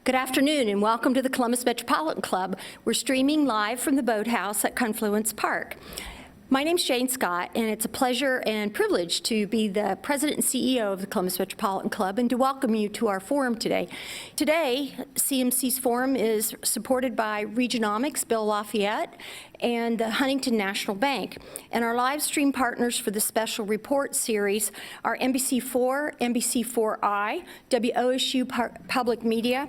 Good afternoon and welcome to the Columbus Metropolitan Club. We're streaming live from the Boathouse at Confluence Park. My name's Jane Scott, and it's a pleasure and privilege to be the President and CEO of the Columbus Metropolitan Club and to welcome you to our forum today. Today, CMC's forum is supported by Regionomics, Bill Lafayette, and the Huntington National Bank. And our live stream partners for the special report series are NBC4, NBC4i, WOSU Public Media,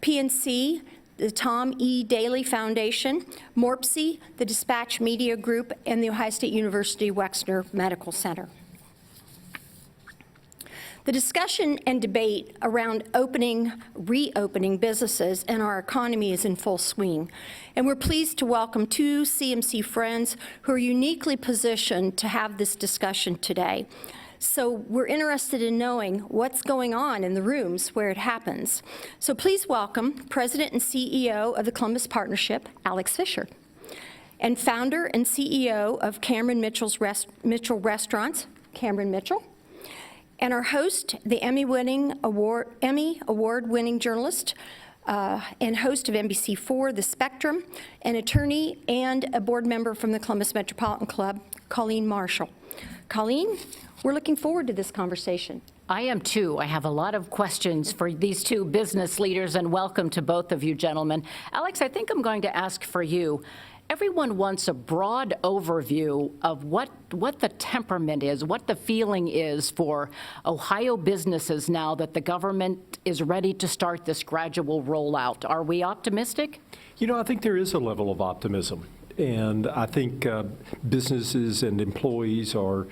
PNC, the Tom E. Daly Foundation, MORPSI, the Dispatch Media Group, and the Ohio State University Wexner Medical Center. The discussion and debate around reopening businesses and our economy is in full swing. And we're pleased to welcome two CMC friends who are uniquely positioned to have this discussion today. So we're interested in knowing what's going on in the rooms where it happens. So please welcome President and CEO of the Columbus Partnership, Alex Fischer, and founder and CEO of Cameron Mitchell Restaurants, Cameron Mitchell, and our host, the Emmy Award-winning journalist and host of NBC4, The Spectrum, an attorney and a board member from the Columbus Metropolitan Club, Colleen Marshall. Colleen, we're looking forward to this conversation. I am too. I have a lot of questions for these two business leaders, and welcome to both of you gentlemen. Alex, I think I'm going to ask for you. Everyone wants a broad overview of what the temperament is, what the feeling is for Ohio businesses now that the government is ready to start this gradual rollout. Are we optimistic? You know, I think there is a level of optimism. And I think businesses and employees are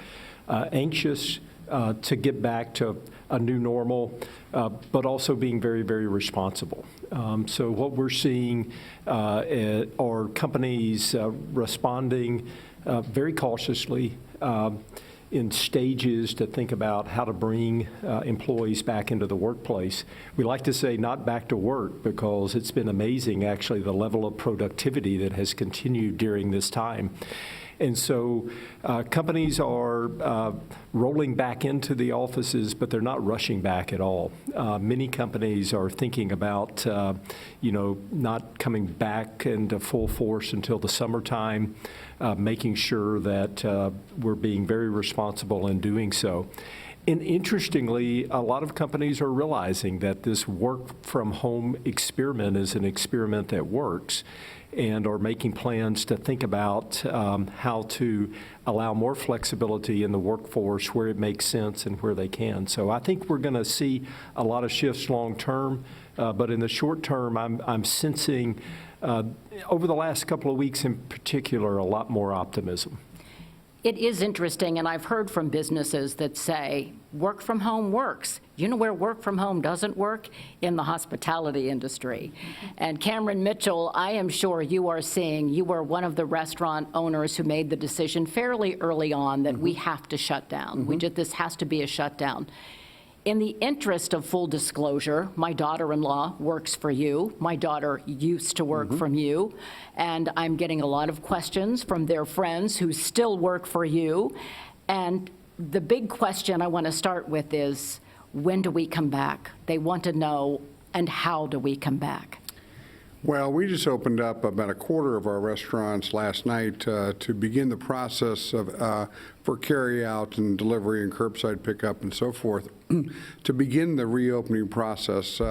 anxious to get back to a new normal, but also being very, very responsible. So what we're seeing are companies responding very cautiously in stages to think about how to bring employees back into the workplace. We like to say not back to work because it's been amazing, actually, the level of productivity that has continued during this time. And so companies are rolling back into the offices, but they're not rushing back at all. Many companies are thinking about, not coming back into full force until the summertime, making sure that we're being very responsible in doing so. And interestingly, a lot of companies are realizing that this work from home experiment is an experiment that works, and are making plans to think about how to allow more flexibility in the workforce where it makes sense and where they can. So I think we're going to see a lot of shifts long term, but in the short term, I'm sensing over the last couple of weeks in particular a lot more optimism. It is interesting, and I've heard from businesses that say work from home works. You know where work from home doesn't work? In the hospitality industry. And Cameron Mitchell, I am sure you are seeing, you were one of the restaurant owners who made the decision fairly early on that we have to shut down. This has to be a shutdown. In the interest of full disclosure, my daughter-in-law works for you. My daughter used to work from you, and I'm getting a lot of questions from their friends who still work for you. And the big question I want to start with is, when do we come back? They want to know, and how do we come back? Well, we just opened up about a quarter of our restaurants last night to begin the process of for carry-out and delivery and curbside pickup and so forth, to begin the reopening process. We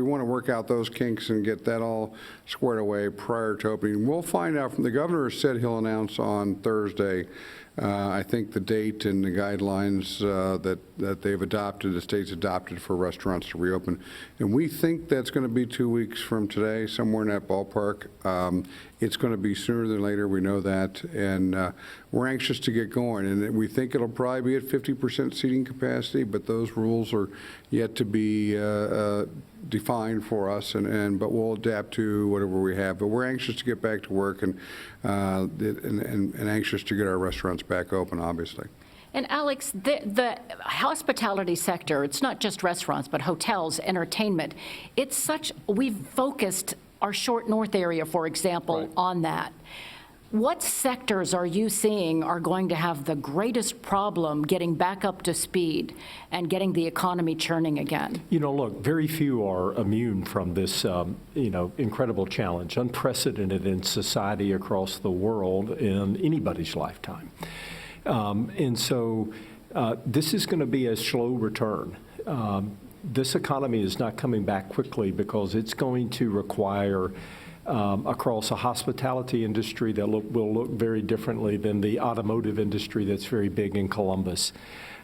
want to work out those kinks and get that all squared away prior to opening. We'll find out from the governor said he'll announce on Thursday, I think, the date and the guidelines that they've adopted, the state's adopted for restaurants to reopen. And we think that's going to be 2 weeks from today, somewhere in that ballpark. It's going to be sooner than later, we know that, and we're anxious to get going. And we think it'll probably be at 50% seating capacity, but those rules are yet to be defined for us, but we'll adapt to whatever we have. But we're anxious to get back to work and anxious to get our restaurants back open, obviously. And Alex, the hospitality sector, it's not just restaurants, but hotels, entertainment. We've focused our short north area, for example, on that. What sectors are you seeing are going to have the greatest problem getting back up to speed and getting the economy churning again? Look, very few are immune from this, incredible challenge, unprecedented in society across the world in anybody's lifetime. And so this is going to be a slow return. This economy is not coming back quickly because it's going to require across a hospitality industry that will look very differently than the automotive industry that's very big in Columbus.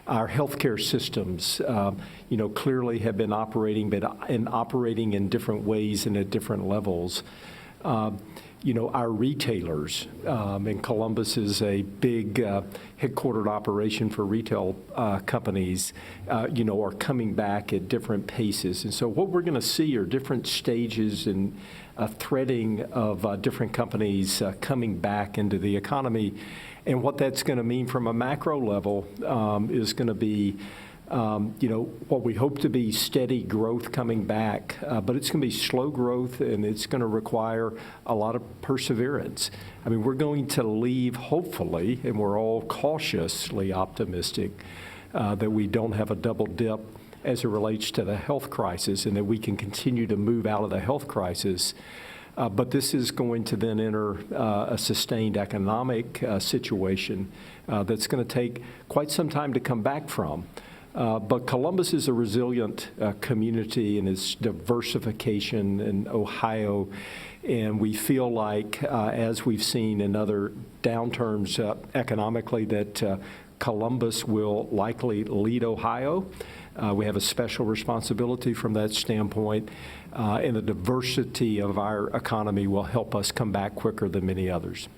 Our healthcare systems, clearly have been operating, but operating in different ways and at different levels. Our retailers, and Columbus is a big headquartered operation for retail companies, are coming back at different paces. And so what we're going to see are different stages and threading of different companies coming back into the economy. And what that's going to mean from a macro level is going to be what we hope to be steady growth coming back, but it's going to be slow growth, and it's going to require a lot of perseverance. I mean, we're going to leave, hopefully, and we're all cautiously optimistic that we don't have a double dip as it relates to the health crisis, and that we can continue to move out of the health crisis. But this is going to then enter a sustained economic situation that's going to take quite some time to come back from. But Columbus is a resilient community in its diversification in Ohio, and we feel like, as we've seen in other downturns economically, that Columbus will likely lead Ohio. We have a special responsibility from that standpoint, and the diversity of our economy will help us come back quicker than many others.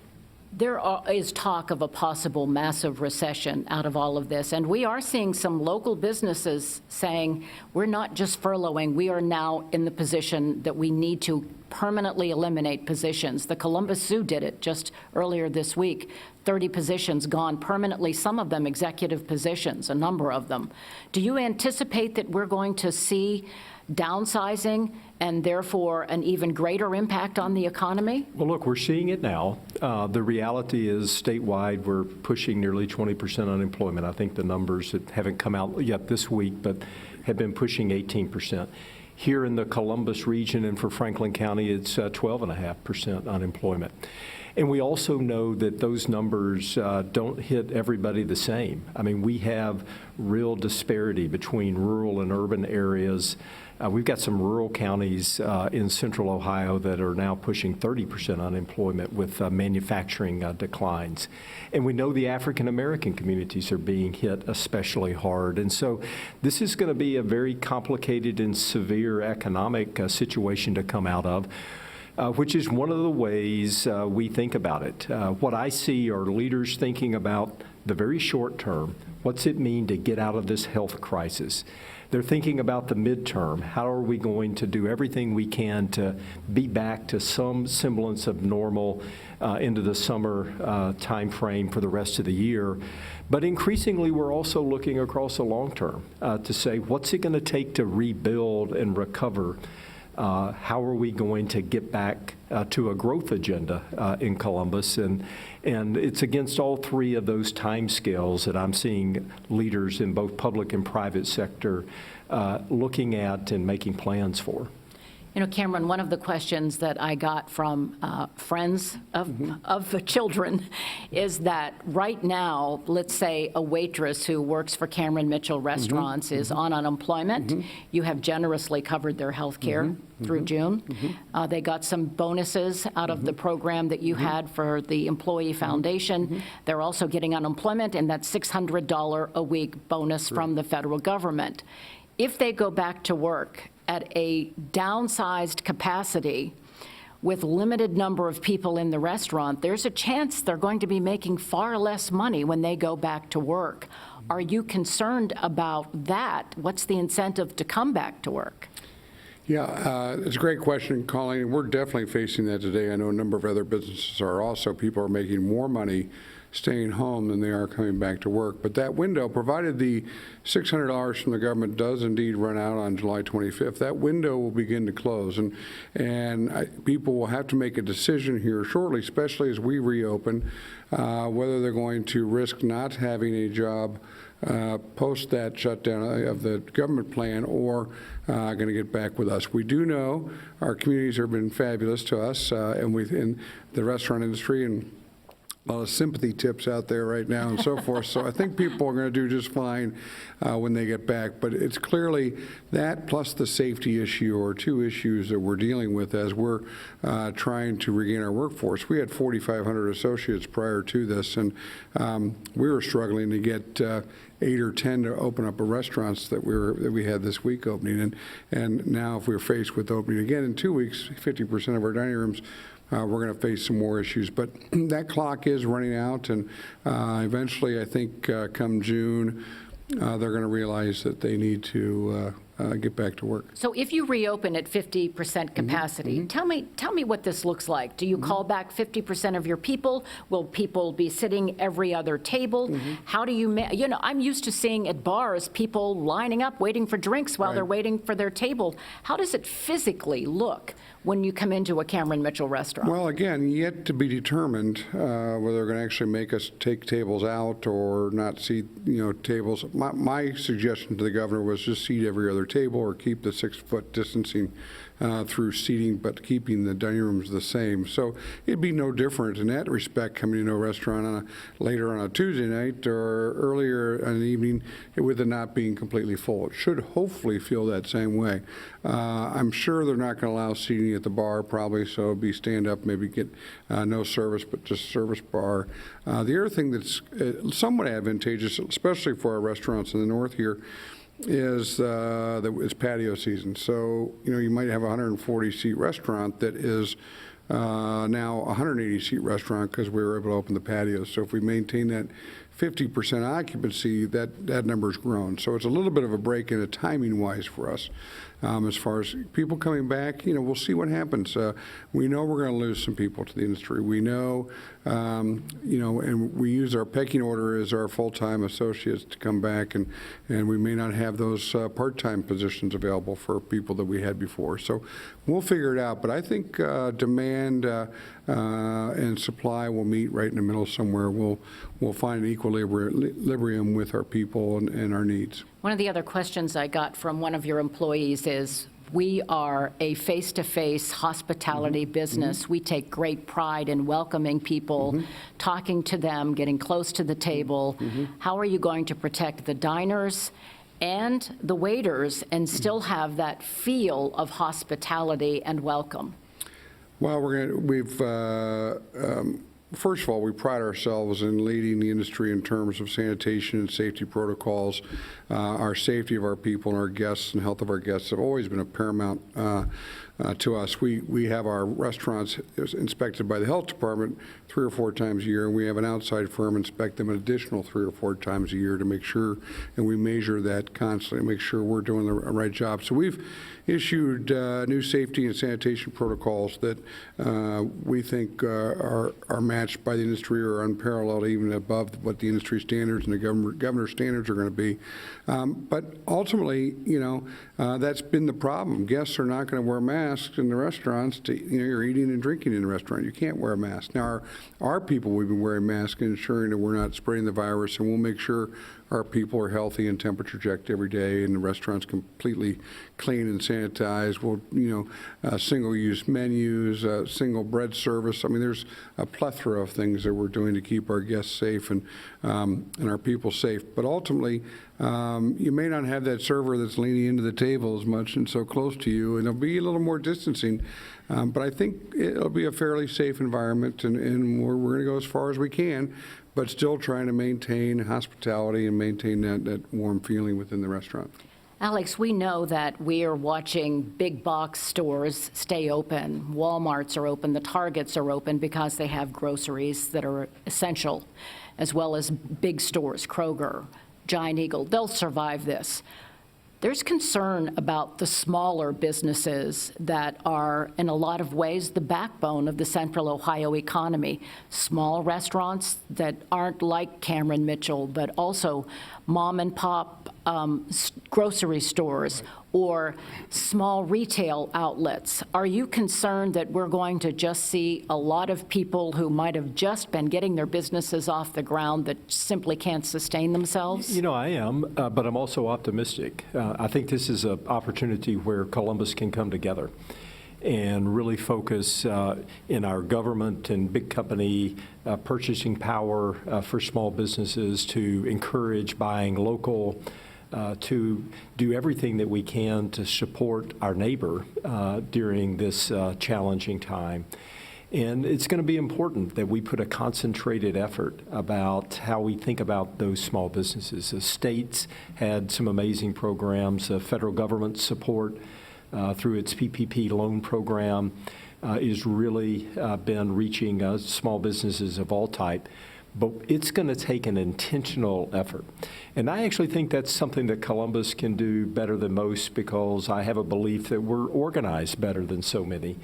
There is talk of a possible massive recession out of all of this, and we are seeing some local businesses saying, we're not just furloughing, we are now in the position that we need to permanently eliminate positions. The Columbus Zoo did it just earlier this week. 30 positions gone permanently, some of them executive positions, a number of them. Do you anticipate that we're going to see downsizing and therefore an even greater impact on the economy? Well, look, we're seeing it now. The reality is statewide, we're pushing nearly 20% unemployment. I think the numbers that haven't come out yet this week, but have been pushing 18%. Here in the Columbus region and for Franklin County, it's 12.5% unemployment. And we also know that those numbers don't hit everybody the same. I mean, we have real disparity between rural and urban areas. We've got some rural counties in central Ohio that are now pushing 30% unemployment with manufacturing declines. And we know the African American communities are being hit especially hard. And so this is going to be a very complicated and severe economic situation to come out of. Which is one of the ways we think about it. What I see are leaders thinking about the very short term. What's it mean to get out of this health crisis? They're thinking about the midterm. How are we going to do everything we can to be back to some semblance of normal into the summer time frame for the rest of the year? But increasingly, we're also looking across the long term to say, what's it going to take to rebuild and recover? How are we going to get back to a growth agenda in Columbus? And it's against all three of those timescales that I'm seeing leaders in both public and private sector looking at and making plans for. You know, Cameron, one of the questions that I got from friends of the children is that right now, let's say a waitress who works for Cameron Mitchell Restaurants is on unemployment. You have generously covered their health care through June. They got some bonuses out of the program that you had for the Employee Foundation. They're also getting unemployment and that $600 a week bonus from the federal government. If they go back to work at a downsized capacity with limited number of people in the restaurant, there's a chance they're going to be making far less money when they go back to work. Are you concerned about that? What's the incentive to come back to work? Yeah, it's a great question, Colleen. We're definitely facing that today. I know a number of other businesses are also. People are making more money staying home than they are coming back to work. But that window, provided the $600 from the government does indeed run out on July 25th, that window will begin to close. And people will have to make a decision here shortly, especially as we reopen, whether they're going to risk not having a job post that shutdown of the government plan or going to get back with us. We do know our communities have been fabulous to us, and in the restaurant industry, and a lot of sympathy tips out there right now and so forth. So I think people are going to do just fine when they get back. But it's clearly that plus the safety issue or two issues that we're dealing with as we're trying to regain our workforce. We had 4,500 associates prior to this, and we were struggling to get 8 or 10 to open up restaurants that we had this week opening. And now if we're faced with opening again in 2 weeks, 50% of our dining rooms, we're going to face some more issues. But that clock is running out, and eventually, I think, come June, they're going to realize that they need to get back to work. So if you reopen at 50% capacity, tell me what this looks like. Do you call back 50% of your people? Will people be sitting every other table? How do you, I'm used to seeing at bars people lining up, waiting for drinks while they're waiting for their table. How does it physically look when you come into a Cameron Mitchell restaurant? Well, again, yet to be determined whether they're going to actually make us take tables out or not seat, tables. My suggestion to the governor was just seat every other table or keep the 6-foot distancing through seating, but keeping the dining rooms the same. So it'd be no different in that respect coming into a restaurant later on a Tuesday night or earlier in the evening with it not being completely full. It should hopefully feel that same way. I'm sure they're not going to allow seating at the bar probably, so it'll be stand up, maybe get no service, but just service bar. The other thing that's somewhat advantageous, especially for our restaurants in the north here, is that it's patio season. So, you might have a 140-seat restaurant that is now a 180-seat restaurant because we were able to open the patio. So if we maintain that 50% occupancy, that number's grown. So it's a little bit of a break in it timing-wise for us. As far as people coming back, we'll see what happens. We know we're going to lose some people to the industry. We know, and we use our pecking order as our full-time associates to come back, and we may not have those part-time positions available for people that we had before. So we'll figure it out. But I think demand and supply will meet right in the middle somewhere. We'll find an equilibrium with our people and our needs. One of the other questions I got from one of your employees is, we are a face-to-face hospitality business. We take great pride in welcoming people, talking to them, getting close to the table. How are you going to protect the diners and the waiters and still have that feel of hospitality and welcome? Well, first of all, we pride ourselves in leading the industry in terms of sanitation and safety protocols. Our safety of our people and our guests and health of our guests have always been a paramount to us. We have our restaurants inspected by the health department 3 or 4 times a year, and we have an outside firm inspect them an additional 3 or 4 times a year to make sure, and we measure that constantly, make sure we're doing the right job. So we've issued new safety and sanitation protocols that we think are matched by the industry or unparalleled, even above what the industry standards and the governor's standards are going to be. But ultimately, that's been the problem. Guests are not going to wear masks in the restaurants. You're eating and drinking in the restaurant. You can't wear a mask. Now, our people, we've been wearing masks and ensuring that we're not spreading the virus, and we'll make sure our people are healthy and temperature checked every day, and the restaurant's completely clean and sanitized. We'll, single-use menus, single bread service. I mean, there's a plethora of things that we're doing to keep our guests safe and our people safe. But ultimately, you may not have that server that's leaning into the table as much and so close to you, and there'll be a little more distancing. But I think it'll be a fairly safe environment, and we're going to go as far as we can, but still trying to maintain hospitality and maintain that warm feeling within the restaurant. Alex, we know that we are watching big box stores stay open. Walmarts are open, the Targets are open because they have groceries that are essential, as well as big stores, Kroger, Giant Eagle. They'll survive this. There's concern about the smaller businesses that are, in a lot of ways, the backbone of the Central Ohio economy. Small restaurants that aren't like Cameron Mitchell, but also mom and pop grocery stores or small retail outlets. Are you concerned that we're going to just see a lot of people who might have just been getting their businesses off the ground that simply can't sustain themselves? You know, I am, but I'm also optimistic. I think this is an opportunity where Columbus can come together and really focus in our government and big company purchasing power for small businesses to encourage buying local, to do everything that we can to support our neighbor during this challenging time. And it's going to be important that we put a concentrated effort about how we think about those small businesses. The states had some amazing programs. The federal government support through its PPP loan program is really been reaching small businesses of all type. But it's going to take an intentional effort. And I actually think that's something that Columbus can do better than most, because I have a belief that we're organized better than so many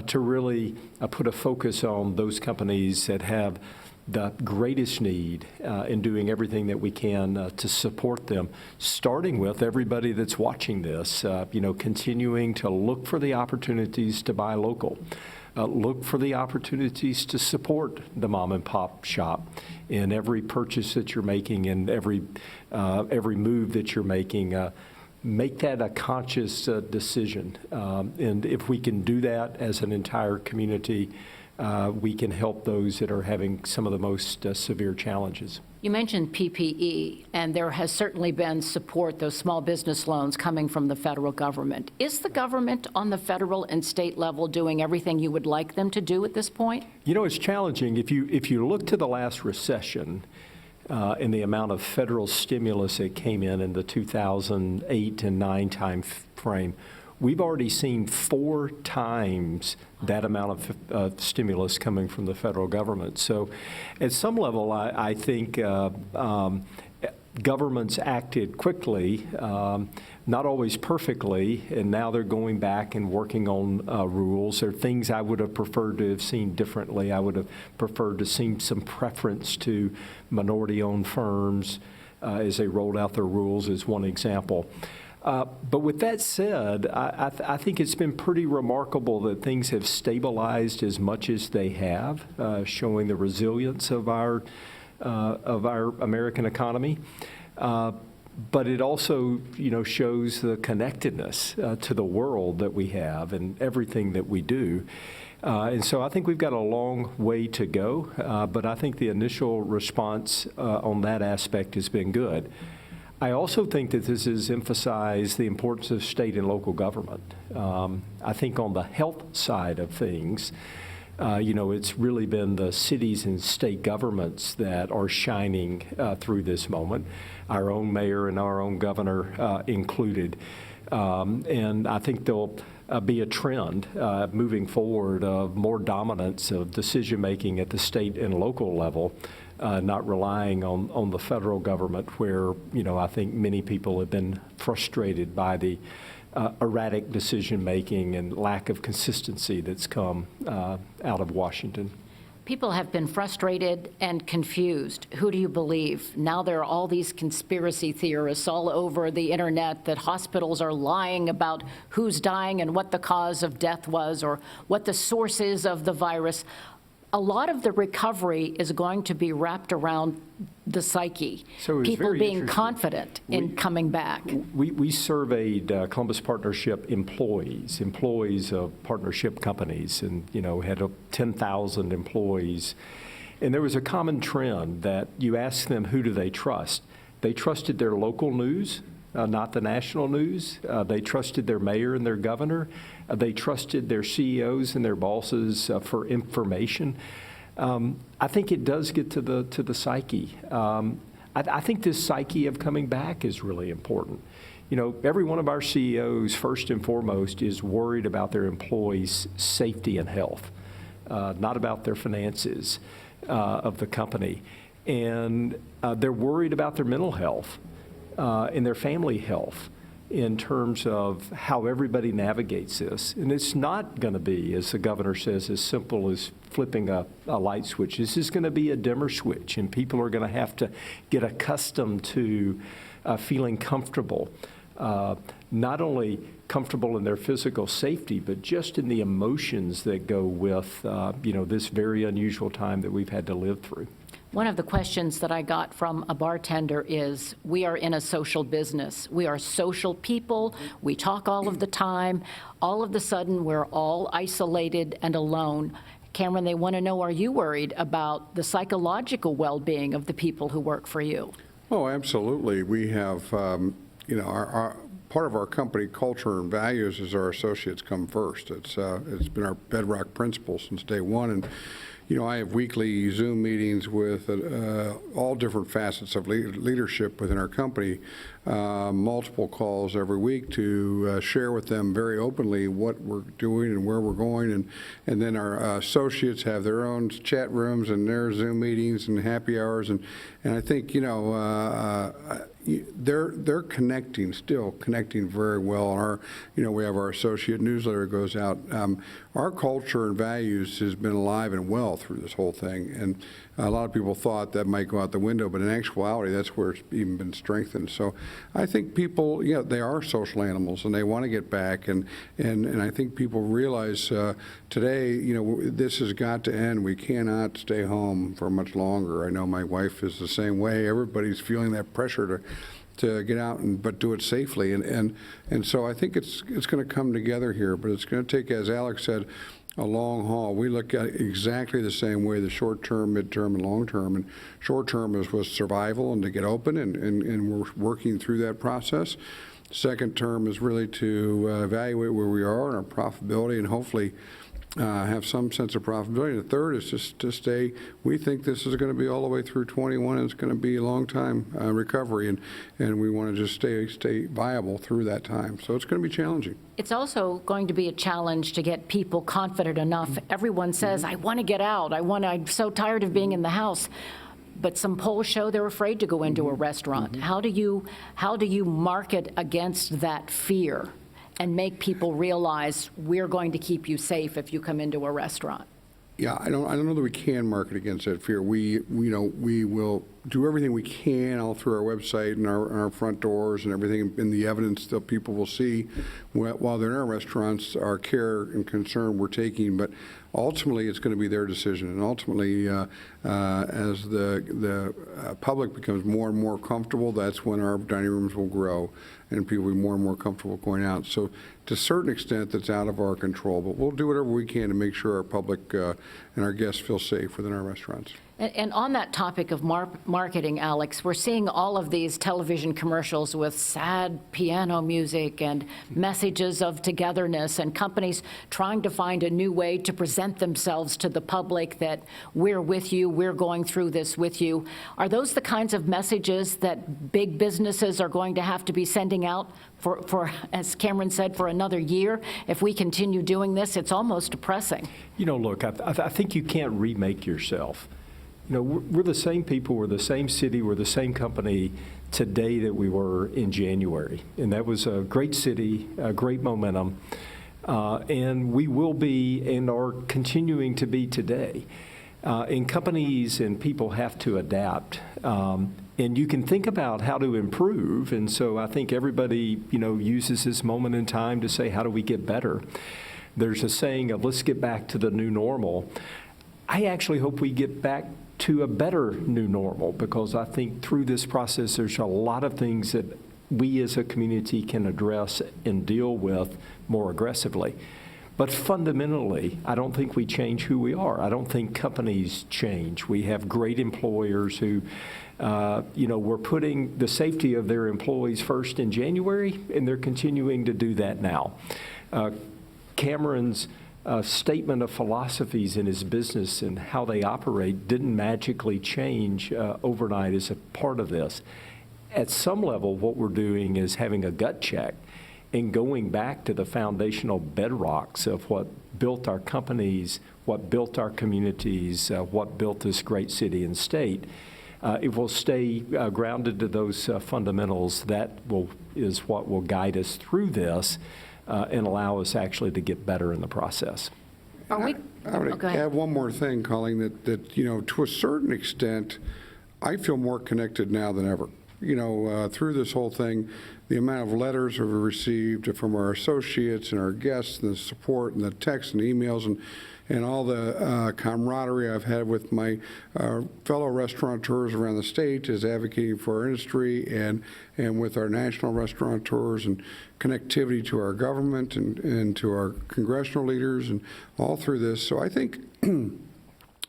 to really put a focus on those companies that have the greatest need in doing everything that we can to support them, starting with everybody that's watching this, continuing to look for the opportunities to buy local. Look for the opportunities to support the mom and pop shop in every purchase that you're making and every move that you're making. Make that a conscious decision. And if we can do that as an entire community, we can help those that are having some of the most severe challenges. You mentioned PPE, and there has certainly been support, those small business loans coming from the federal government. Is the government on the federal and state level doing everything you would like them to do at this point? You know, it's challenging. If you look to the last recession and the amount of federal stimulus that came in the 2008 and 9 time frame, we've already seen 4 times that amount of stimulus coming from the federal government. So at some level, I think governments acted quickly, not always perfectly, and now they're going back and working on rules. There are things I would have preferred to have seen differently. I would have preferred to see some preference to minority-owned firms as they rolled out their rules, as one example. But with that said, I think it's been pretty remarkable that things have stabilized as much as they have, showing the resilience of our American economy. But it also, shows the connectedness to the world that we have and everything that we do. And so I think we've got a long way to go, but I think the initial response on that aspect has been good. I also think that this has emphasized the importance of state and local government. I think on the health side of things, it's really been the cities and state governments that are shining through this moment, our own mayor and our own governor included. And I think there'll be a trend moving forward of more dominance of decision-making at the state and local level, not relying on the federal government, where, I think many people have been frustrated by the erratic decision-making and lack of consistency that's come out of Washington. People have been frustrated and confused. Who do you believe? Now there are all these conspiracy theorists all over the internet that hospitals are lying about who's dying and what the cause of death was or what the source is of the virus. A lot of the recovery is going to be wrapped around the psyche, so people being confident in coming back. We surveyed Columbus Partnership employees of partnership companies, and had 10,000 employees. And there was a common trend that you ask them, who do they trust? They trusted their local news, not the national news. They trusted their mayor and their governor. They trusted their CEOs and their bosses for information. I think it does get to the psyche. I think this psyche of coming back is really important. Every one of our CEOs, first and foremost, is worried about their employees' safety and health, not about their finances of the company. And they're worried about their mental health and their family health. in terms of how everybody navigates this. And it's not going to be, as the governor says, as simple as flipping a light switch. This is going to be a dimmer switch, and people are going to have to get accustomed to feeling comfortable, not only comfortable in their physical safety, but just in the emotions that go with, this very unusual time that we've had to live through. One of the questions that I got from a bartender is, we are in a social business. We are social people. We talk all of the time. All of a sudden, we're all isolated and alone. Cameron, they want to know, are you worried about the psychological well-being of the people who work for you? Oh, absolutely. We have, our part of our company culture and values is our associates come first. It's been our bedrock principle since day one. And I have weekly Zoom meetings with all different facets of leadership within our company, multiple calls every week to share with them very openly what we're doing and where we're going. And then our associates have their own chat rooms and their Zoom meetings and happy hours. And I think, they're still connecting very well. And we have our associate newsletter goes out. Our culture and values has been alive and well through this whole thing. And a lot of people thought that might go out the window, but in actuality, that's where it's even been strengthened. So I think people, they are social animals and they want to get back. And I think people realize today, this has got to end. We cannot stay home for much longer. I know my wife is the same way. Everybody's feeling that pressure to get out but do it safely. And so I think it's going to come together here, but it's going to take, as Alex said, a long haul. We look at it exactly the same way, the short term, midterm, and long term. And short term was survival and to get open, and we're working through that process. Second term is really to evaluate where we are and our profitability and hopefully have some sense of profitability. And the third is just to stay. We think this is going to be all the way through 21, and it's going to be a long time recovery, and we want to just stay viable through that time. So it's going to be challenging. It's also going to be a challenge to get people confident enough. Everyone says, I want to get out. I'm so tired of being in the house. But some polls show they're afraid to go into a restaurant. How do you market against that fear and make people realize we're going to keep you safe if you come into a restaurant? Yeah, I don't know that we can market against that fear. We will do everything we can all through our website and our front doors and everything in the evidence that people will see while they're in our restaurants, our care and concern we're taking. But ultimately, it's going to be their decision. And ultimately, as the public becomes more and more comfortable, that's when our dining rooms will grow and people will be more and more comfortable going out. So to a certain extent, that's out of our control. But we'll do whatever we can to make sure our public and our guests feel safe within our restaurants. And on that topic of marketing, Alex, we're seeing all of these television commercials with sad piano music and messages of togetherness and companies trying to find a new way to present themselves to the public that we're with you, we're going through this with you. Are those the kinds of messages that big businesses are going to have to be sending out for, as Cameron said, for another year? If we continue doing this, it's almost depressing. Look, I think you can't remake yourself. We're the same people, we're the same city, we're the same company today that we were in January. And that was a great city, a great momentum. And we will be and are continuing to be today. And companies and people have to adapt. And you can think about how to improve. And so I think everybody, uses this moment in time to say, how do we get better? There's a saying of, let's get back to the new normal. I actually hope we get back to a better new normal, because I think through this process there's a lot of things that we as a community can address and deal with more aggressively. But fundamentally, I don't think we change who we are. I don't think companies change. We have great employers who, were putting the safety of their employees first in January, and they're continuing to do that now. Cameron's statement of philosophies in his business and how they operate didn't magically change overnight as a part of this. At some level, what we're doing is having a gut check and going back to the foundational bedrocks of what built our companies, what built our communities, what built this great city and state. if we'll stay grounded to those fundamentals, is what will guide us through this and allow us actually to get better in the process. Are we? I would go ahead. add one more thing, Colleen, that to a certain extent, I feel more connected now than ever. Through this whole thing, the amount of letters we've received from our associates and our guests, and the support and the texts and emails and all the camaraderie I've had with my fellow restaurateurs around the state as advocating for our industry and with our national restaurateurs and connectivity to our government and to our congressional leaders and all through this. So I think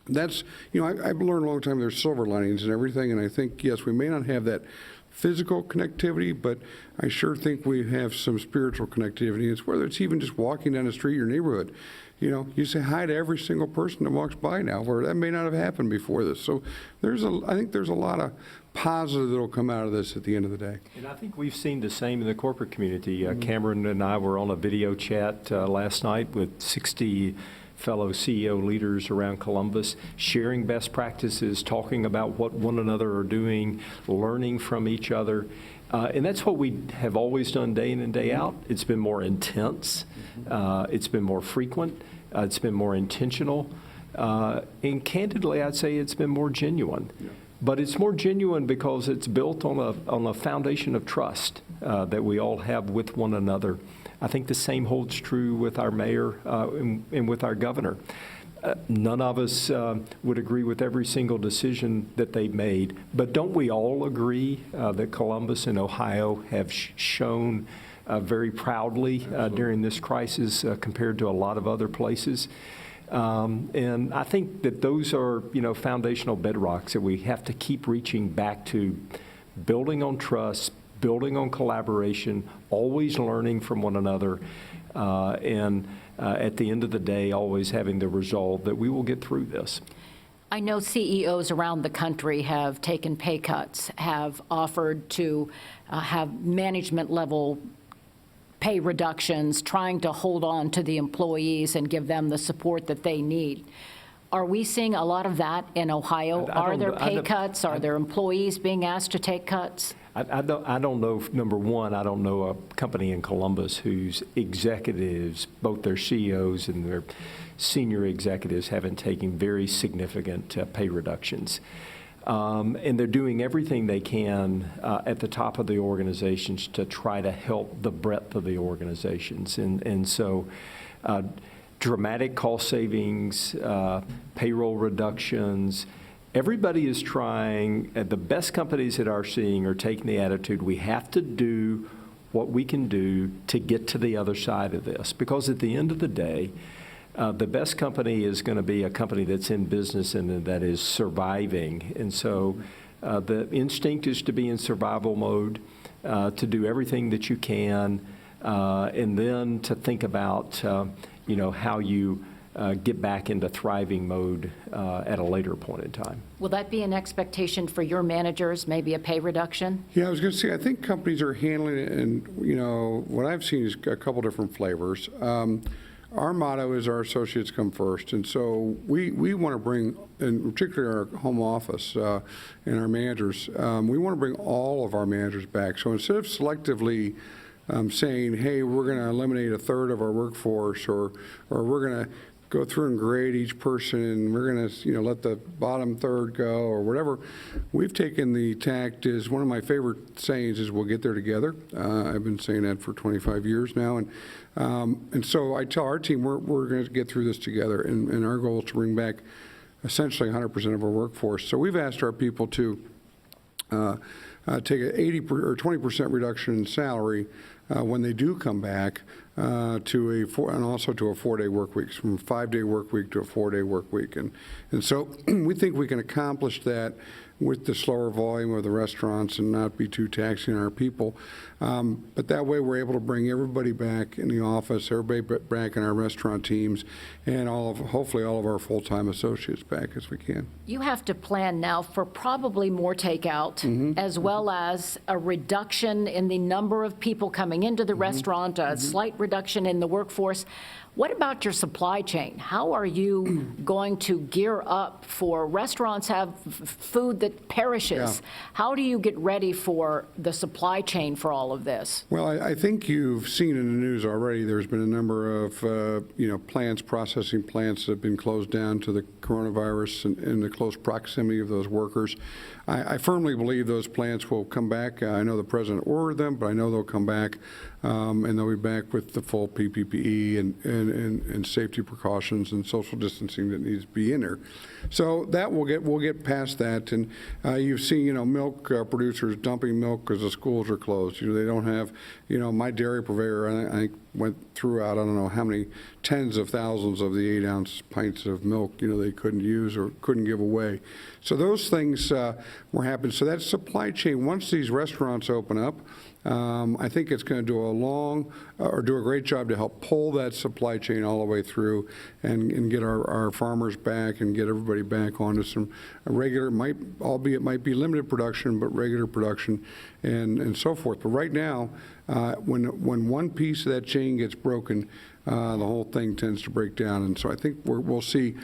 that's, I've learned a long time there's silver linings and everything, and I think, yes, we may not have that physical connectivity, but I sure think we have some spiritual connectivity. It's whether it's even just walking down the street in your neighborhood. You say hi to every single person that walks by now, where that may not have happened before this. So I think there's a lot of positive that will come out of this at the end of the day. And I think we've seen the same in the corporate community. Cameron and I were on a video chat last night with 60 fellow CEO leaders around Columbus, sharing best practices, talking about what one another are doing, learning from each other. And that's what we have always done day in and day out. It's been more intense. It's been more frequent. It's been more intentional. And candidly, I'd say it's been more genuine. Yeah. But it's more genuine because it's built on a foundation of trust that we all have with one another. I think the same holds true with our mayor and with our governor. None of us would agree with every single decision that they've made, but don't we all agree that Columbus and Ohio have shown very proudly during this crisis compared to a lot of other places? And I think that those are, foundational bedrocks that we have to keep reaching back to, building on trust, building on collaboration, always learning from one another, and at the end of the day, always having the resolve that we will get through this. I know CEOs around the country have taken pay cuts, have offered to have management level pay reductions, trying to hold on to the employees and give them the support that they need. Are we seeing a lot of that in Ohio? Are there pay cuts? Are there employees being asked to take cuts? I don't know, number one, I don't know a company in Columbus whose executives, both their CEOs and their senior executives, haven't taken very significant pay reductions. And they're doing everything they can at the top of the organizations to try to help the breadth of the organizations. And so dramatic cost savings, payroll reductions. Everybody is trying, the best companies that are seeing are taking the attitude, we have to do what we can do to get to the other side of this. Because at the end of the day, the best company is going to be a company that's in business and that is surviving. And so the instinct is to be in survival mode, to do everything that you can, and then to think about, how you get back into thriving mode at a later point in time. Will that be an expectation for your managers, maybe a pay reduction? Yeah, I was going to say, I think companies are handling it, and, what I've seen is a couple different flavors. Our motto is our associates come first, and so we want to bring, and particularly our home office and our managers, we want to bring all of our managers back. So instead of selectively saying, hey, we're going to eliminate a third of our workforce, or we're going to go through and grade each person, and we're going to, let the bottom third go, or whatever. We've taken the tact, is one of my favorite sayings is we'll get there together. I've been saying that for 25 years now, and so I tell our team we're going to get through this together, and our goal is to bring back essentially 100% of our workforce. So we've asked our people to take an 80 or 20% reduction in salary when they do come back, and also to a 4-day work week, from a 5-day work week to a 4-day work week. And so we think we can accomplish that with the slower volume of the restaurants and not be too taxing on our people. But that way we're able to bring everybody back in the office, everybody back in our restaurant teams, and hopefully all of our full-time associates back as we can. You have to plan now for probably more takeout, as well as a reduction in the number of people coming into the restaurant, a slight reduction in the workforce. What about your supply chain? How are you going to gear up for restaurants have food that perishes? Yeah. How do you get ready for the supply chain for all of this? Well, I think you've seen in the news already, there's been a number of, plants, processing plants that have been closed down to the coronavirus and in the close proximity of those workers. I firmly believe those plants will come back. I know the president ordered them, but I know they'll come back, and they'll be back with the full PPE and safety precautions and social distancing that needs to be in there. So that we'll get past that. And you've seen, milk producers dumping milk because the schools are closed. They don't have, my dairy purveyor, I went throughout, I don't know how many tens of thousands of the 8-ounce pints of milk, they couldn't use or couldn't give away. So those things were happening. So that supply chain, once these restaurants open up, I think it's going to do a great job to help pull that supply chain all the way through and get our farmers back and get everybody back onto some regular, albeit might be limited production, but regular production and so forth. But right now, when one piece of that chain gets broken, the whole thing tends to break down. And so I think we'll see.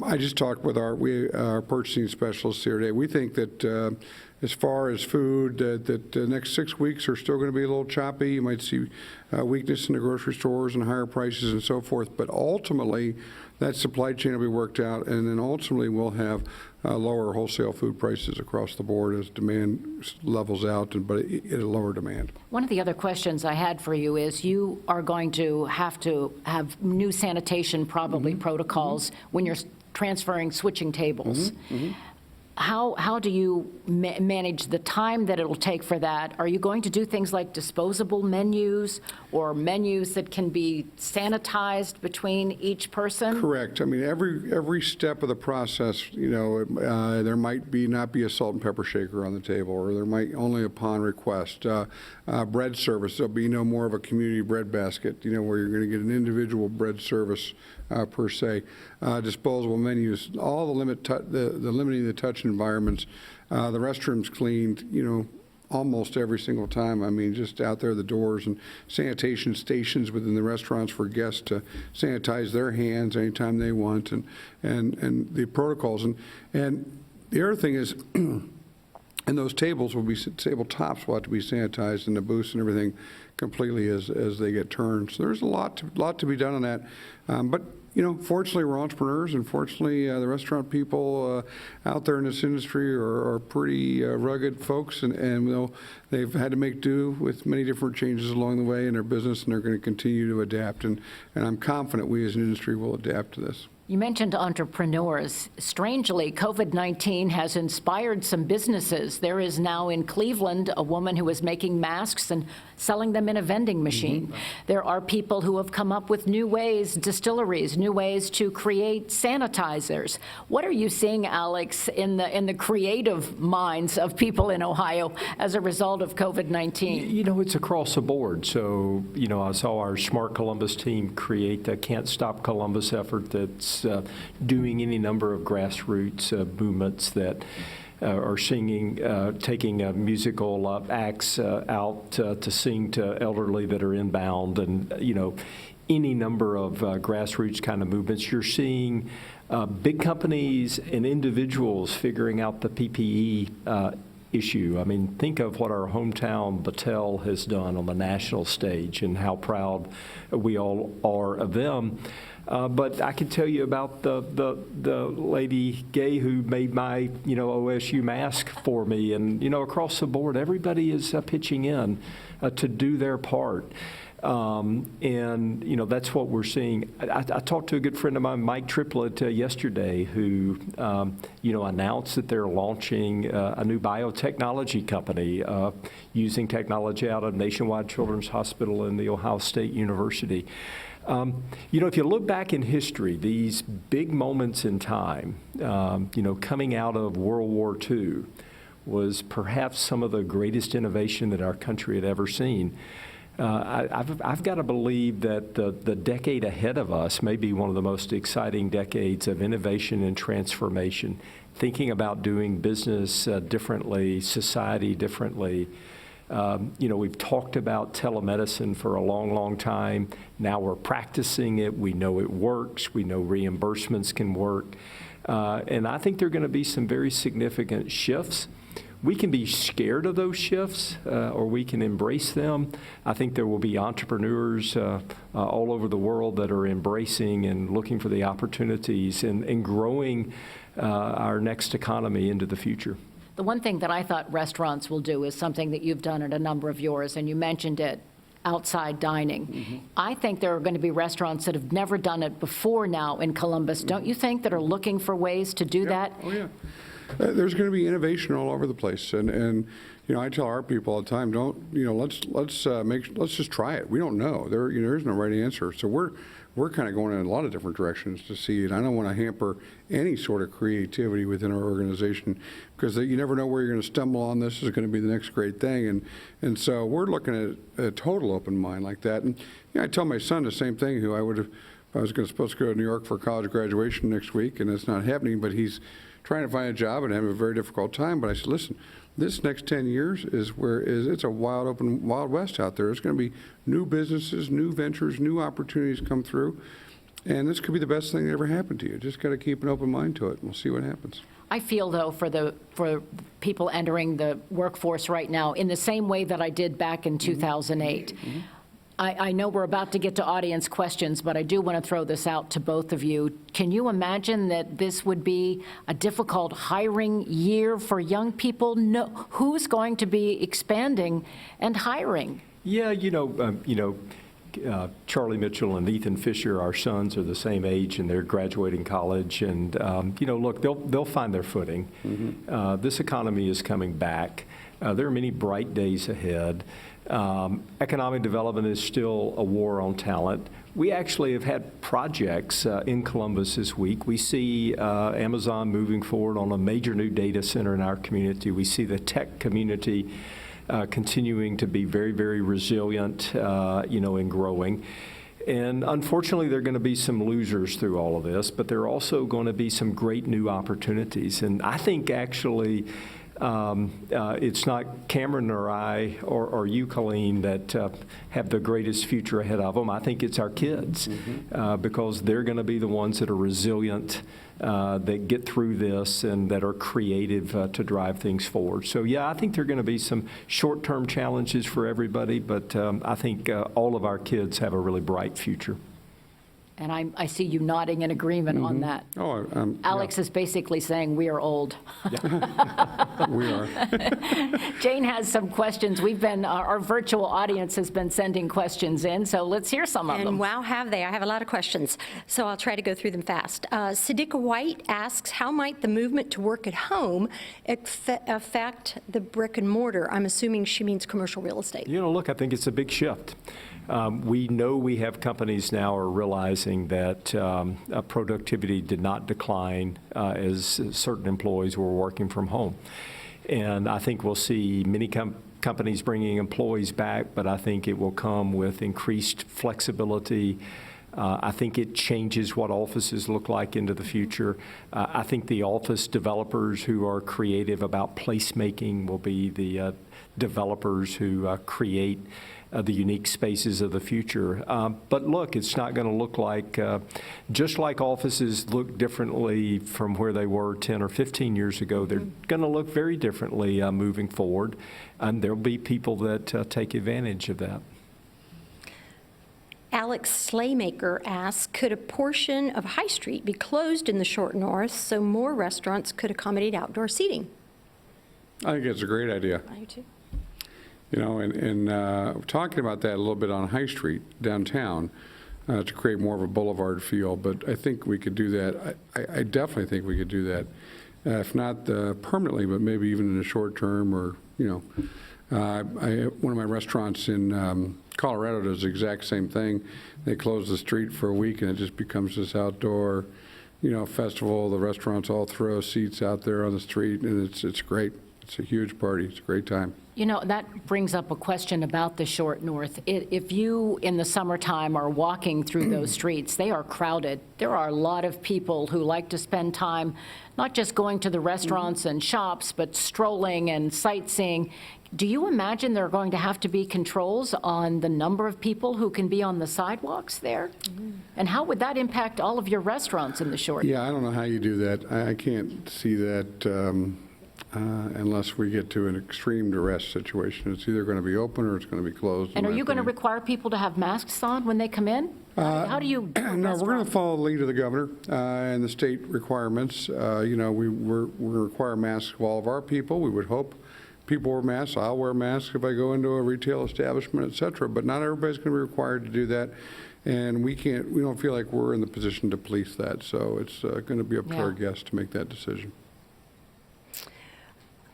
I just talked with our purchasing specialists here today. We think that as far as food, that the next 6 weeks are still going to be a little choppy. You might see weakness in the grocery stores and higher prices and so forth. But ultimately, that supply chain will be worked out, and then ultimately we'll have lower wholesale food prices across the board as demand levels out, but at a lower demand. One of the other questions I had for you is you are going to have new sanitation probably protocols when you're switching tables. How do you manage the time that it'll take for that? Are you going to do things like disposable menus or menus that can be sanitized between each person? Correct. I mean, every step of the process, there might not be a salt and pepper shaker on the table, or there might only upon request. Bread service, there'll be no more of a community bread basket, where you're going to get an individual bread service per se. Disposable menus, all the limiting the touch environments, the restrooms cleaned, almost every single time. I mean, just out there the doors, and sanitation stations within the restaurants for guests to sanitize their hands anytime they want, and the protocols. And the other thing is, and those tabletops will have to be sanitized, and the booths and everything completely as they get turned. So there's a lot to be done on that. But fortunately, we're entrepreneurs, and fortunately, the restaurant people out there in this industry are pretty rugged folks, and they've had to make do with many different changes along the way in their business, and they're going to continue to adapt. And I'm confident we as an industry will adapt to this. You mentioned entrepreneurs. Strangely, COVID-19 has inspired some businesses. There is now in Cleveland a woman who is making masks and selling them in a vending machine. There are people who have come up with new ways, distilleries, new ways to create sanitizers. What are you seeing, Alex, in the creative minds of people in Ohio as a result of COVID-19? It's across the board. So, I saw our Smart Columbus team create the Can't Stop Columbus effort that's doing any number of grassroots movements that are singing, taking musical acts out to sing to elderly that are inbound, and any number of grassroots kind of movements. You're seeing big companies and individuals figuring out the PPE issue. I mean, think of what our hometown Battelle has done on the national stage and how proud we all are of them. But I can tell you about the lady Gay who made my OSU mask for me, and across the board everybody is pitching in to do their part. And that's what we're seeing. I talked to a good friend of mine, Mike Triplett, yesterday, who announced that they're launching a new biotechnology company using technology out of Nationwide Children's Hospital and the Ohio State University. If you look back in history, these big moments in time, coming out of World War II was perhaps some of the greatest innovation that our country had ever seen. I've got to believe that the decade ahead of us may be one of the most exciting decades of innovation and transformation, thinking about doing business differently, society differently. We've talked about telemedicine for a long, long time. Now we're practicing it. We know it works. We know reimbursements can work. And I think there are going to be some very significant shifts. We can be scared of those shifts, or we can embrace them. I think there will be entrepreneurs all over the world that are embracing and looking for the opportunities and growing our next economy into the future. The one thing that I thought restaurants will do is something that you've done at a number of yours, and you mentioned it, outside dining. Mm-hmm. I think there are going to be restaurants that have never done it before now in Columbus, don't you think, that are looking for ways to do that? Oh, yeah. There's going to be innovation all over the place, and I tell our people all the time, let's just try it. We don't know. There is no right answer. So we're kind of going in a lot of different directions to see it. I don't want to hamper any sort of creativity within our organization, because you never know where you're going to stumble on. This is going to be the next great thing, and so we're looking at a total open mind like that. And I tell my son the same thing. Who I was supposed to go to New York for college graduation next week, and it's not happening. But he's trying to find a job and having a very difficult time. But I said, listen, this next 10 years it's a wild open, wild west out there. It's going to be new businesses, new ventures, new opportunities come through. And this could be the best thing that ever happened to you. Just got to keep an open mind to it, and we'll see what happens. I feel, though, for people entering the workforce right now, in the same way that I did back in 2008, mm-hmm. I know we're about to get to audience questions, but I do want to throw this out to both of you. Can you imagine that this would be a difficult hiring year for young people? No, who's going to be expanding and hiring? Yeah, Charlie Mitchell and Ethan Fischer, our sons, are the same age, and they're graduating college. And look, they'll find their footing. Mm-hmm. This economy is coming back. There are many bright days ahead. Economic development is still a war on talent. We actually have had projects in Columbus this week. We see Amazon moving forward on a major new data center in our community. We see the tech community continuing to be very, very resilient, and growing. And unfortunately, there are going to be some losers through all of this, but there are also going to be some great new opportunities. And I think actually it's not Cameron or I or you, Colleen, that have the greatest future ahead of them. I think it's our kids, mm-hmm. Because they're going to be the ones that are resilient, that get through this, and that are creative to drive things forward. So, yeah, I think there are going to be some short-term challenges for everybody, but I think all of our kids have a really bright future. And I see you nodding in agreement mm-hmm. on that. Oh, Alex is basically saying we are old. We are. Jane has some questions. Our virtual audience has been sending questions in, so let's hear some of them. And wow, have they. I have a lot of questions, so I'll try to go through them fast. Siddiqa White asks, how might the movement to work at home affect the brick and mortar? I'm assuming she means commercial real estate. Look, I think it's a big shift. We know we have companies now are realizing that productivity did not decline as certain employees were working from home. And I think we'll see many companies bringing employees back, but I think it will come with increased flexibility. I think it changes what offices look like into the future. I think the office developers who are creative about placemaking will be the developers who create the unique spaces of the future. But look, it's not going to look like, just like offices look differently from where they were 10 or 15 years ago, they're going to look very differently moving forward, and there'll be people that take advantage of that. Alex Slaymaker asks, could a portion of High Street be closed in the short north so more restaurants could accommodate outdoor seating? I think it's a great idea. I do too. Talking about that a little bit on High Street downtown to create more of a boulevard feel, but I think we could do that. I definitely think we could do that, if not permanently, but maybe even in the short term. Or one of my restaurants in Colorado does the exact same thing. They close the street for a week, and it just becomes this outdoor, festival. The restaurants all throw seats out there on the street, and it's great. It's a huge party. It's a great time. You know, that brings up a question about the short north. If you, in the summertime, are walking through those streets, they are crowded. There are a lot of people who like to spend time not just going to the restaurants and shops, but strolling and sightseeing. Do you imagine there are going to have to be controls on the number of people who can be on the sidewalks there? And how would that impact all of your restaurants in the short? Yeah, I don't know how you do that. I can't see that unless we get to an extreme duress situation. It's either going to be open or it's going to be closed. And are you going to require people to have masks on when they come in? How do you? No, we're going to follow the lead of the governor and the state requirements. You know, we're going to require masks of all of our people. We would hope people wear masks. I'll wear masks if I go into a retail establishment, et cetera, but not everybody's going to be required to do that. And we don't feel like we're in the position to police that. So it's going to be up to our guests to make that decision.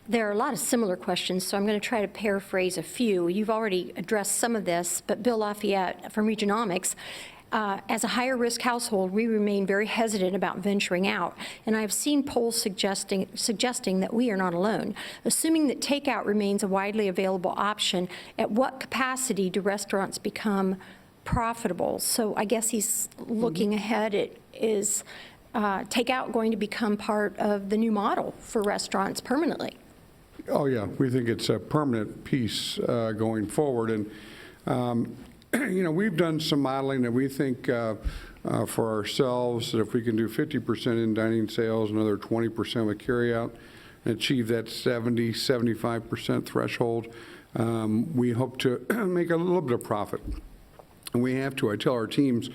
There are a lot of similar questions, so I'm going to try to paraphrase a few. You've already addressed some of this, but Bill Lafayette from Regionomics, as a higher-risk household, we remain very hesitant about venturing out, and I've seen polls suggesting that we are not alone. Assuming that takeout remains a widely available option, at what capacity do restaurants become profitable? So I guess he's looking ahead. Is takeout going to become part of the new model for restaurants permanently? Oh, yeah. We think it's a permanent piece going forward. And, you know, we've done some modeling that we think for ourselves that if we can do 50% in dining sales, another 20% with carryout, and achieve that 75% threshold, we hope to make a little bit of profit. And we have to. I tell our teams,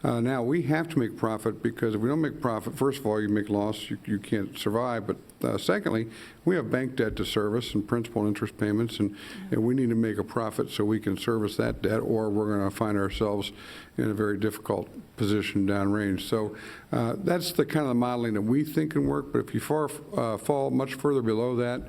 now we have to make profit, because if we don't make profit, first of all, you make loss, you can't survive. But secondly, we have bank debt to service and principal and interest payments, and we need to make a profit so we can service that debt, or we're going to find ourselves in a very difficult position downrange. So that's the kind of modeling that we think can work. But if you fall much further below that,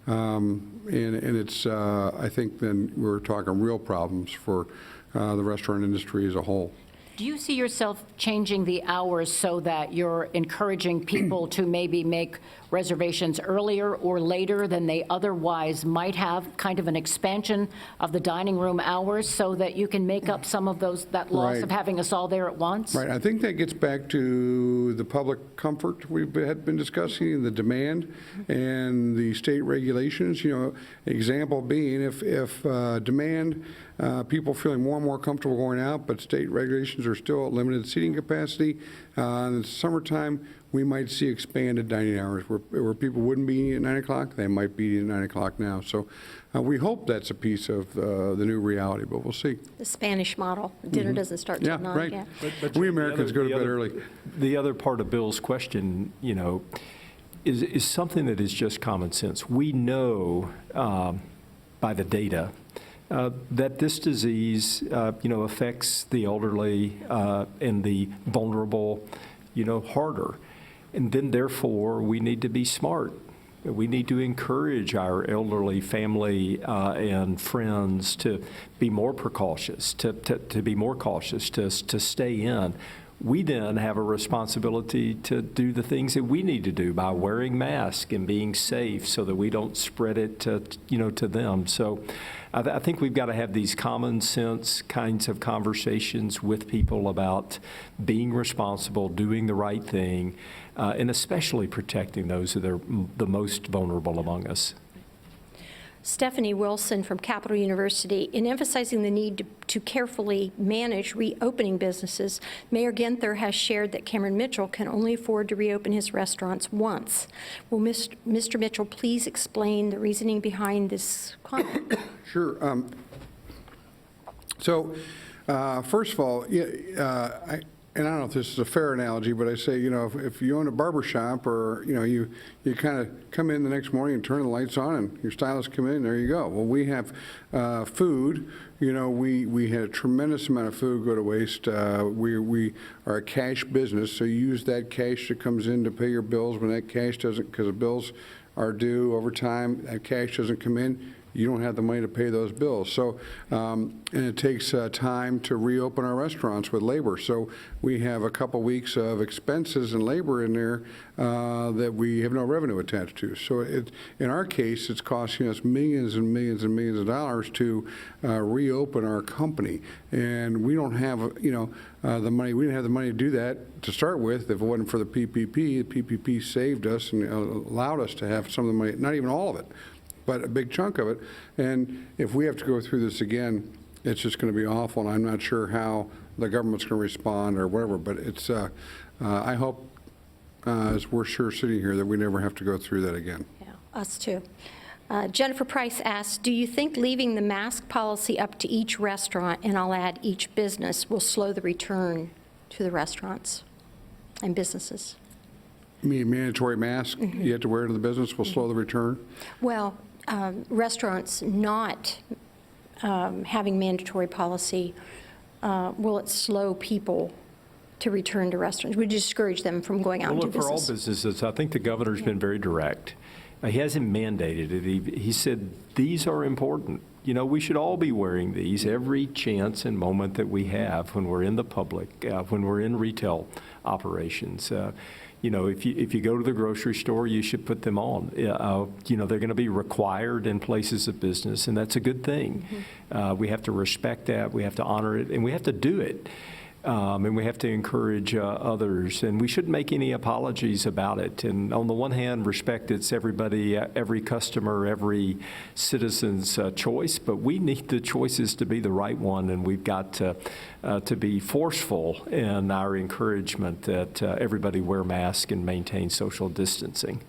and it's, I think then we're talking real problems for the restaurant industry as a whole. Do you see yourself changing the hours so that you're encouraging people to maybe make reservations earlier or later than they otherwise might have, kind of an expansion of the dining room hours so that you can make up some of that loss of having us all there at once? Right. I think that gets back to the public comfort we've been discussing, the demand and the state regulations. You know, example being if demand, people feeling more and more comfortable going out, but state regulations are still at limited seating capacity. In the summertime, we might see expanded dining hours where people wouldn't be eating at 9 o'clock. They might be eating at 9 o'clock now. So we hope that's a piece of the new reality, but we'll see. The Spanish model. Dinner doesn't start till 9. Right. Yeah. But We Americans go to bed early. The other part of Bill's question, you know, is something that is just common sense. We know by the data that this disease, you know, affects the elderly and the vulnerable, you know, harder. And then, therefore, we need to be smart. We need to encourage our elderly family and friends to be more precautious, to be more cautious, to stay in. We then have a responsibility to do the things that we need to do by wearing masks and being safe so that we don't spread it to, you know, to them. So I think we've got to have these common sense kinds of conversations with people about being responsible, doing the right thing, and especially protecting those that are the most vulnerable among us. Stephanie Wilson from Capital University, in emphasizing the need to carefully manage reopening businesses, Mayor Ginther has shared that Cameron Mitchell can only afford to reopen his restaurants once. Will Mr. Mitchell please explain the reasoning behind this comment? Sure. So, first of all, and I don't know if this is a fair analogy, but I say, you know, if you own a barber shop, or, you know, you kind of come in the next morning and turn the lights on and your stylist come in, and there you go. Well, we have food. You know, we had a tremendous amount of food go to waste. We are a cash business, so you use that cash that comes in to pay your bills. When that cash doesn't, because the bills are due over time, that cash doesn't come in, you don't have the money to pay those bills. So, and it takes time to reopen our restaurants with labor. So we have a couple weeks of expenses and labor in there that we have no revenue attached to. So in our case, it's costing us millions and millions and millions of dollars to reopen our company. And we don't have, the money. We didn't have the money to do that to start with. If it wasn't for the PPP, the PPP saved us and allowed us to have some of the money, not even all of it, but a big chunk of it. And if we have to go through this again, it's just going to be awful, and I'm not sure how the government's going to respond or whatever, but it's, I hope, as we're sure sitting here, that we never have to go through that again. Yeah, us too. Jennifer Price asks, do you think leaving the mask policy up to each restaurant, and I'll add each business, will slow the return to the restaurants and businesses? You mean mandatory mask you have to wear to the business will slow the return? Well, restaurants not having mandatory policy, will it slow people to return to restaurants? Would you discourage them from going out and do Well, look, for all business? businesses, I think the governor's been very direct. He hasn't mandated it. He said, these are important. We should all be wearing these every chance and moment that we have when we're in the public, when we're in retail operations. If you go to the grocery store, you should put them on. They're going to be required in places of business, and that's a good thing. We have to respect that, we have to honor it, and we have to do it. And we have to encourage others, and we shouldn't make any apologies about it. And on the one hand, respect it's everybody, every customer, every citizen's choice, but we need the choices to be the right one, and we've got to be forceful in our encouragement that everybody wear masks and maintain social distancing.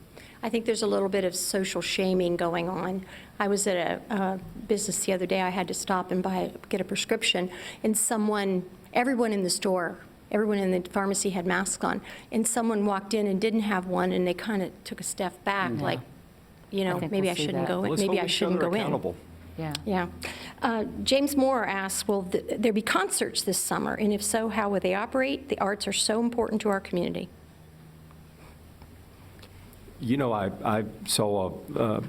I think there's a little bit of social shaming going on. I was at a business the other day. I had to stop and get a prescription, and everyone in the store, everyone in the pharmacy had masks on, and someone walked in and didn't have one, and they kind of took a step back, like, think maybe we'll I see shouldn't that. go in. Let's Maybe hold I each shouldn't other go in. accountable. Yeah. Yeah. James Moore asks, will there be concerts this summer? And if so, how will they operate? The arts are so important to our community. I saw a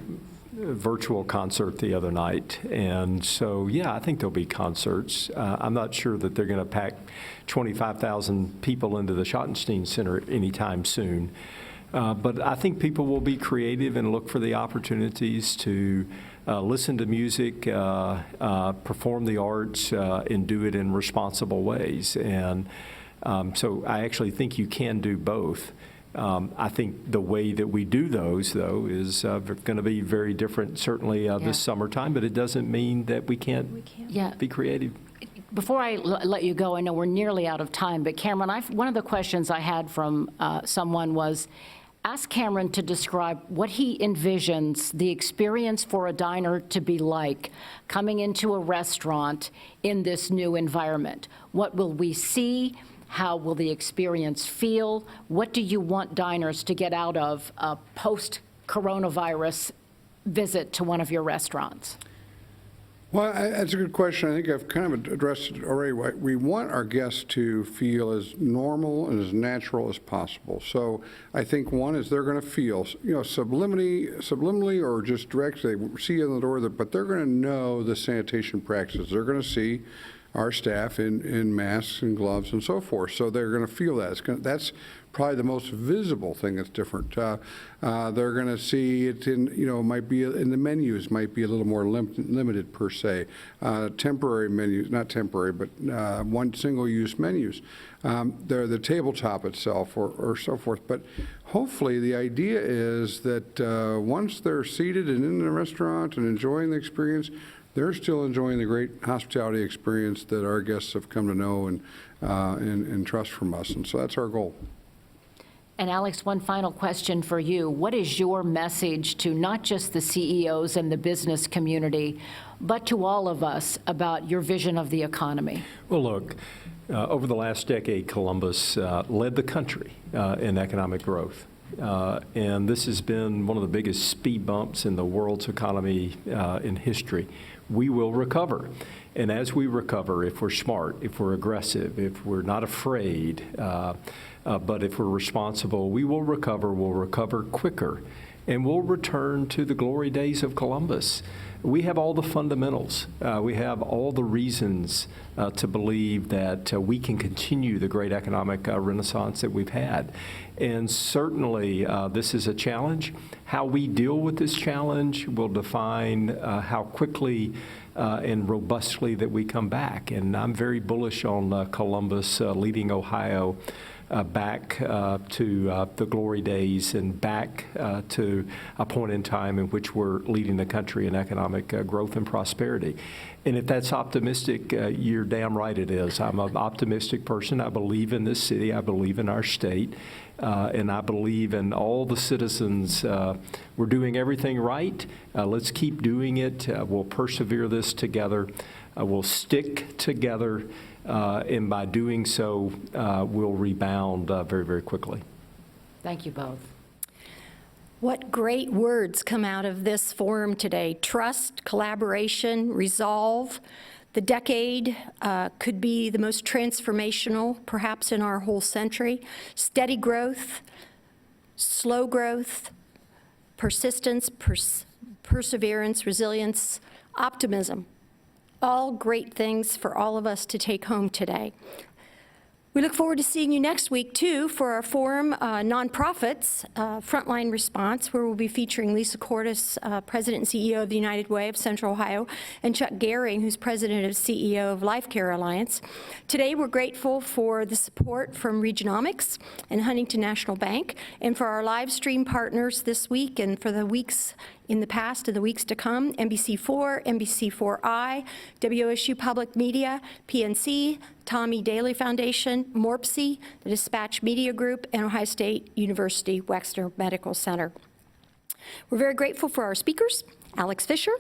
virtual concert the other night, and so, yeah, I think there'll be concerts. I'm not sure that they're going to pack 25,000 people into the Schottenstein Center anytime soon, but I think people will be creative and look for the opportunities to listen to music, perform the arts, and do it in responsible ways. And so I actually think you can do both. I think the way that we do those, though, is going to be very different, certainly this summertime, but it doesn't mean that we can't be creative. Before I let you go, I know we're nearly out of time, but Cameron, one of the questions I had from someone was, ask Cameron to describe what he envisions the experience for a diner to be like coming into a restaurant in this new environment. What will we see? How will the experience feel? What do you want diners to get out of a post-coronavirus visit to one of your restaurants? Well, that's a good question. I think I've kind of addressed it already. We want our guests to feel as normal and as natural as possible. So I think one is they're going to feel, subliminally or just directly, they see you on the door, but they're going to know the sanitation practices. They're going to see our staff in masks and gloves and so forth. So they're going to feel that. That's probably the most visible thing that's different. They're going to see it might be in the menus, might be a little more limited per se. Temporary menus, not temporary, but one single-use menus. They're the tabletop itself or so forth. But hopefully the idea is that once they're seated and in the restaurant and enjoying the experience, they're still enjoying the great hospitality experience that our guests have come to know and trust from us. And so that's our goal. And Alex, one final question for you. What is your message to not just the CEOs and the business community, but to all of us about your vision of the economy? Well, look, over the last decade, Columbus led the country in economic growth. And this has been one of the biggest speed bumps in the world's economy in history. We will recover. And as we recover, if we're smart, if we're aggressive, if we're not afraid, but if we're responsible, we will recover. We'll recover quicker. and we'll return to the glory days of Columbus. We have all the fundamentals. We have all the reasons to believe that we can continue the great economic renaissance that we've had. And certainly, this is a challenge. How we deal with this challenge will define how quickly and robustly that we come back. And I'm very bullish on Columbus leading Ohio back to the glory days and back to a point in time in which we're leading the country in economic growth and prosperity. And if that's optimistic, you're damn right it is. I'm an optimistic person. I believe in this city. I believe in our state. And I believe in all the citizens. We're doing everything right. Let's keep doing it. We'll persevere this together. We'll stick together. And by doing so, we'll rebound very, very quickly. Thank you both. What great words come out of this forum today. Trust, collaboration, resolve. The decade could be the most transformational, perhaps, in our whole century. Steady growth, slow growth, persistence, perseverance, resilience, optimism. All great things for all of us to take home today. We look forward to seeing you next week, too, for our forum, Nonprofits, Frontline Response, where we'll be featuring Lisa Cordes, President and CEO of the United Way of Central Ohio, and Chuck Gehring, who's President and CEO of Life Care Alliance. Today, we're grateful for the support from Regionomics and Huntington National Bank, and for our live stream partners this week and for the weeks in the past and the weeks to come, NBC4, NBC4I, WSU Public Media, PNC, Tommy Daly Foundation, MORPSI, the Dispatch Media Group, and Ohio State University Wexner Medical Center. We're very grateful for our speakers, Alex Fischer,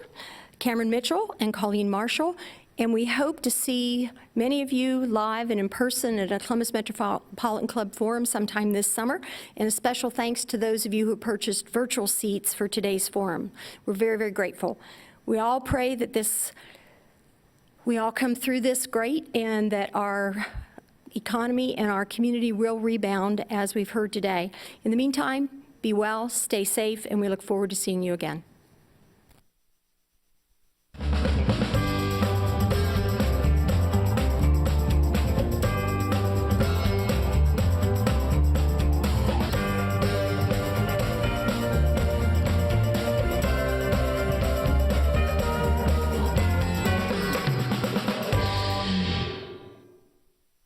Cameron Mitchell, and Colleen Marshall, and we hope to see many of you live and in person at a Columbus Metropolitan Club Forum sometime this summer, and a special thanks to those of you who purchased virtual seats for today's forum. We're very, very grateful. We all pray that we all come through this great and that our economy and our community will rebound as we've heard today. In the meantime, be well, stay safe, and we look forward to seeing you again.